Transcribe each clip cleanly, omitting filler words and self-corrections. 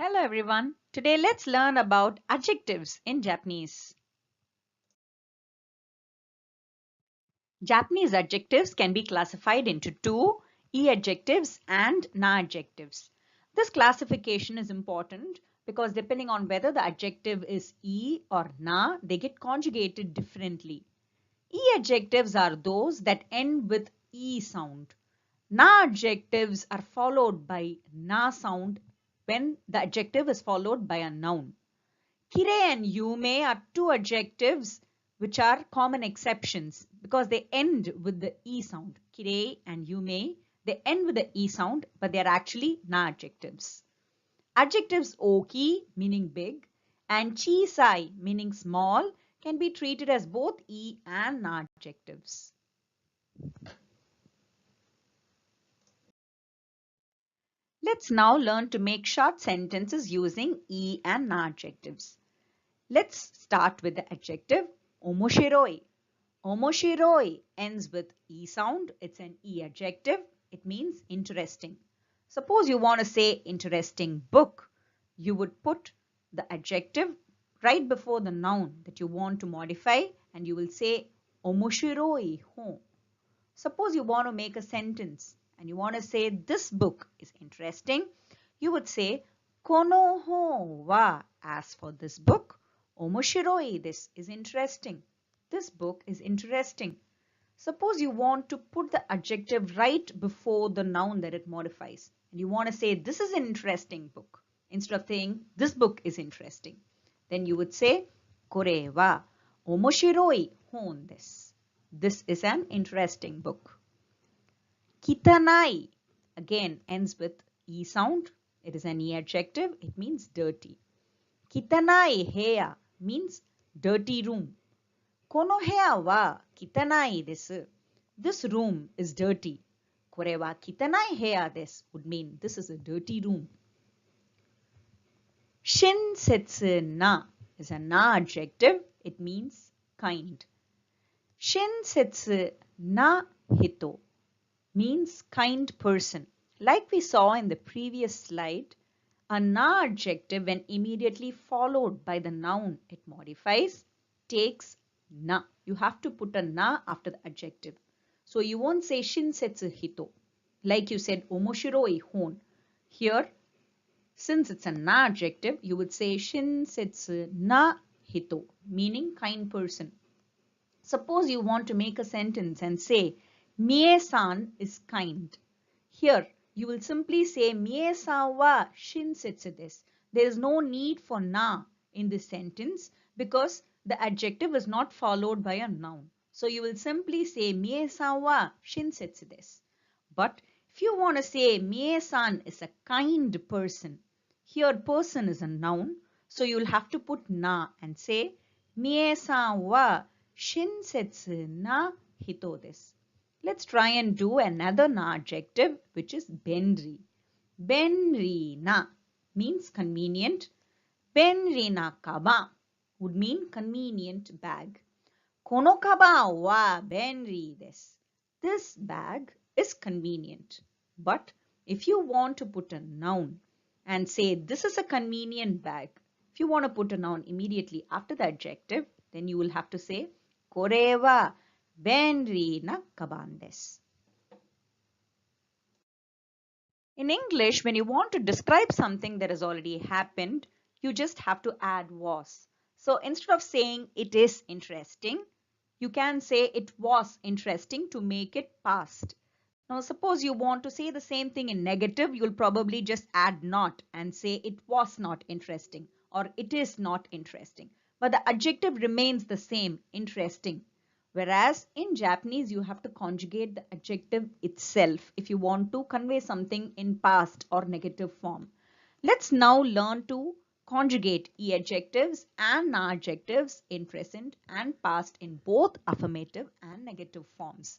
Hello everyone. Today let's learn about adjectives in Japanese. Japanese adjectives can be classified into two, e-adjectives and na-adjectives. This classification is important because depending on whether the adjective is e or na, they get conjugated differently. E-adjectives are those that end with e sound. Na-adjectives are followed by na sound when the adjective is followed by a noun. Kire and yume are two adjectives which are common exceptions because they end with the e sound. Kire and yume, they end with the e sound, but they are actually na adjectives. Adjectives oki, meaning big, and chisai, meaning small, can be treated as both e and na adjectives. Let's now learn to make short sentences using e and na adjectives. Let's start with the adjective omoshiroi. Omoshiroi ends with e sound. It's an e adjective. It means interesting. Suppose you want to say interesting book. You would put the adjective right before the noun that you want to modify and you will say omoshiroi hon. Suppose you want to make a sentence and you want to say this book is interesting. You would say kono hon wa, as for this book, omoshiroi, this is interesting. This book is interesting. Suppose you want to put the adjective right before the noun that it modifies. And you want to say this is an interesting book. Instead of saying this book is interesting. Then you would say kore wa omoshiroi hon desu. This is an interesting book. Kitanai again ends with e sound. It is an e adjective. It means dirty. Kitanai heya means dirty room. Kono heya wa kitanai desu. This room is dirty. Kore wa kitanai heya desu would mean this is a dirty room. Shinsetsu na is a na adjective. It means kind. Shinsetsu na hito means kind person. Like we saw in the previous slide, a na adjective when immediately followed by the noun it modifies takes na. You have to put a na after the adjective. So you won't say shinsetsu hito. Like you said omoshiroi hon. Here, since it's a na adjective, you would say shinsetsu na hito, meaning kind person. Suppose you want to make a sentence and say Mie-san is kind. Here, you will simply say Mie-san wa shinsetsu desu. There is no need for na in this sentence because the adjective is not followed by a noun. So you will simply say Mie-san wa shinsetsu desu. But if you want to say Mie-san is a kind person, here person is a noun. So you will have to put na and say Mie-san wa shinsetsu na hito desu. Let's try and do another na adjective which is benri. Benri na means convenient. Benri na kaba would mean convenient bag. Kono kaba wa benri desu. This bag is convenient. But if you want to put a noun and say this is a convenient bag, if you want to put a noun immediately after the adjective, then you will have to say kore wa benri na kaban desu. In English, when you want to describe something that has already happened, you just have to add was. So instead of saying it is interesting, you can say it was interesting to make it past. Now suppose you want to say the same thing in negative, you'll probably just add not and say it was not interesting or it is not interesting. But the adjective remains the same, interesting. Whereas in Japanese, you have to conjugate the adjective itself if you want to convey something in past or negative form. Let's now learn to conjugate e-adjectives and na-adjectives in present and past in both affirmative and negative forms.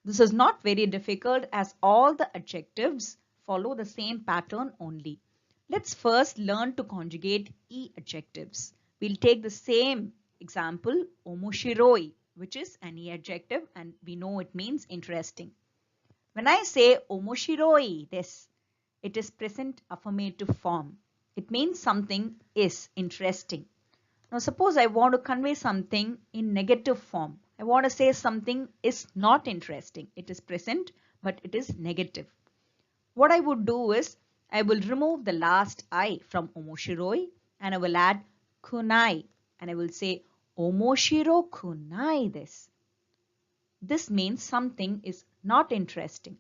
This is not very difficult as all the adjectives follow the same pattern only. Let's first learn to conjugate e-adjectives. We'll take the same example, omoshiroi, which is an e-adjective and we know it means interesting. When I say omoshiroi desu, it is present affirmative form. It means something is interesting. Now suppose I want to convey something in negative form. I want to say something is not interesting. It is present, but it is negative. What I would do is I will remove the last I from omoshiroi and I will add kunai and I will say omoshiro kunai desu. This means something is not interesting.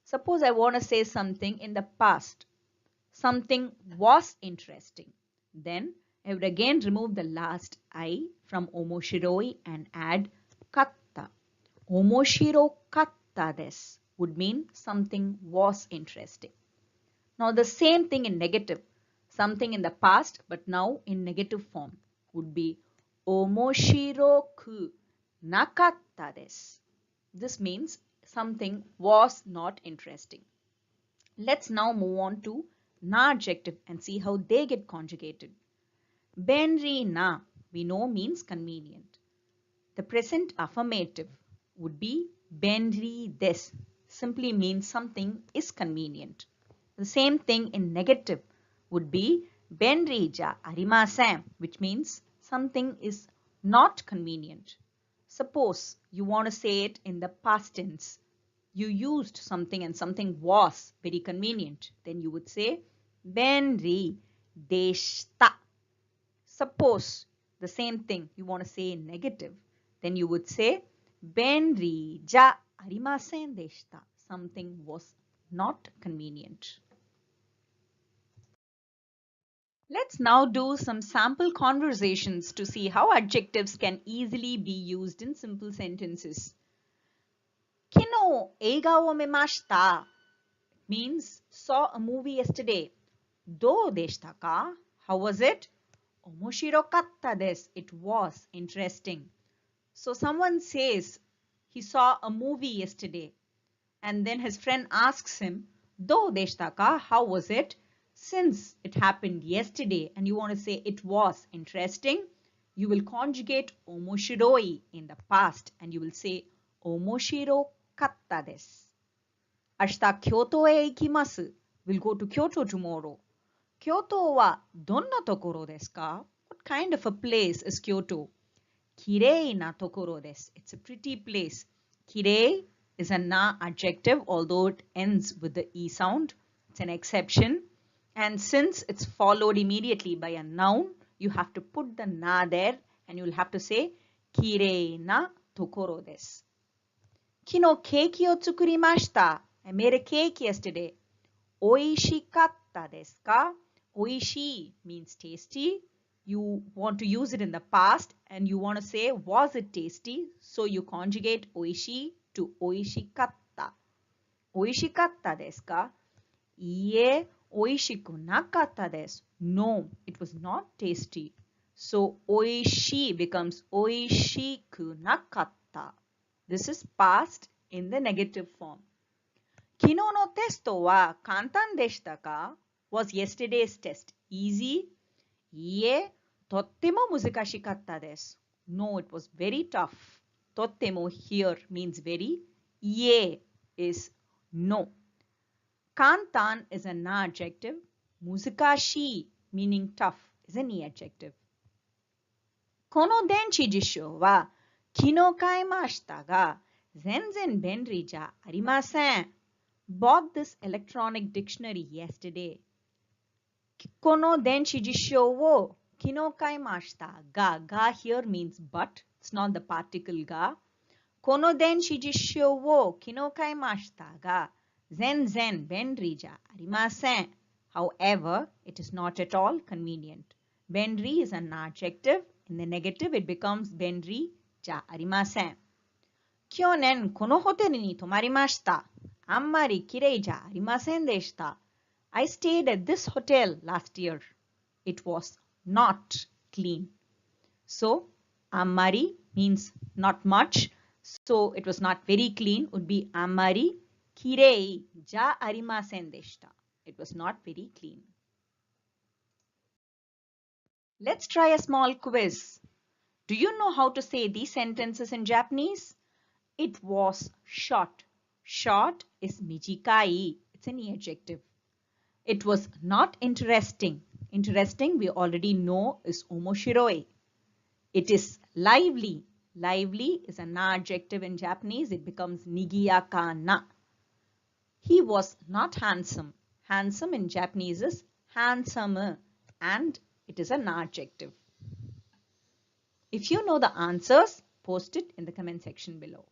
Suppose I want to say something in the past. Something was interesting. Then I would again remove the last I from omoshiroi and add katta. Omoshiro katta desu would mean something was interesting. Now the same thing in negative. Something in the past but now in negative form would be omoshiroku nakatta desu. This means something was not interesting. Let's now move on to na adjective and see how they get conjugated. Benri na, we know means convenient. The present affirmative would be benri des, simply means something is convenient. The same thing in negative would be benri ja arimasen, which means something is not convenient. Suppose you want to say it in the past tense. You used something and something was very convenient. Then you would say benri deshita. Suppose the same thing you want to say in negative. Then you would say benri ja arimasen deshita. Something was not convenient. Let's now do some sample conversations to see how adjectives can easily be used in simple sentences. Kino eiga wo memashita means saw a movie yesterday. Do deshita ka? How was it? Omoshirokatta desu. It was interesting. So someone says he saw a movie yesterday and then his friend asks him, Do deshita ka? How was it? Since it happened yesterday and you want to say it was interesting, you will conjugate omoshiroi in the past and you will say omoshirokatta desu. Ashita Kyoto e ikimasu. We'll go to Kyoto tomorrow. Kyoto wa donna tokoro desu ka? What kind of a place is Kyoto? Kirei na tokoro desu. It's a pretty place. Kirei is a na adjective, although it ends with the e sound. It's an exception. And since it's followed immediately by a noun, you have to put the na there and you'll have to say kirei na tokoro desu. Kino keiki o tsukurimashita. I made a cake yesterday. Oishikatta desu ka? Oishi means tasty. You want to use it in the past and you want to say was it tasty? So you conjugate oishi to oishikatta. Oishikatta desu ka? Iie oishiku nakatta desu. No, it was not tasty. So oishi becomes oishiku nakatta. This is past in the negative form. Kino no testo wa kantan deshita ka? Was yesterday's test easy? Iie, tottemo muzukashikatta desu. No, it was very tough. Tottemo here means very. Iie is no. Kantan is a na adjective. Muzukashi meaning tough is a ni adjective. Kono denshi jisho wa kino kaimashita ga zenzen benri ja arimasen. Bought this electronic dictionary yesterday. Kono denshi jisho wo kino kaimashita ga. Ga here means but. It's not the particle ga. Kono denshi jisho wo kino kaimashita ga. Zen zen benri ja arimasen. However, it is not at all convenient. Benri is an adjective. In the negative, it becomes benri ja arimasen. Kyonen kono hotel ni tomarimashita. Ammari kirei ja arimasen deshita. I stayed at this hotel last year. It was not clean. So, ammari means not much. So, it was not very clean would be ammari kirei ja arimasen deshita. It was not very clean. Let's try a small quiz. Do you know how to say these sentences in Japanese? It was short. Short is mijikai. It's an adjective. It was not interesting. Interesting, we already know, is omoshiroi. It is lively. Lively is an adjective in Japanese. It becomes nigiyaka na. He was not handsome. Handsome in Japanese is handsome, and it is an adjective. If you know the answers, post it in the comment section below.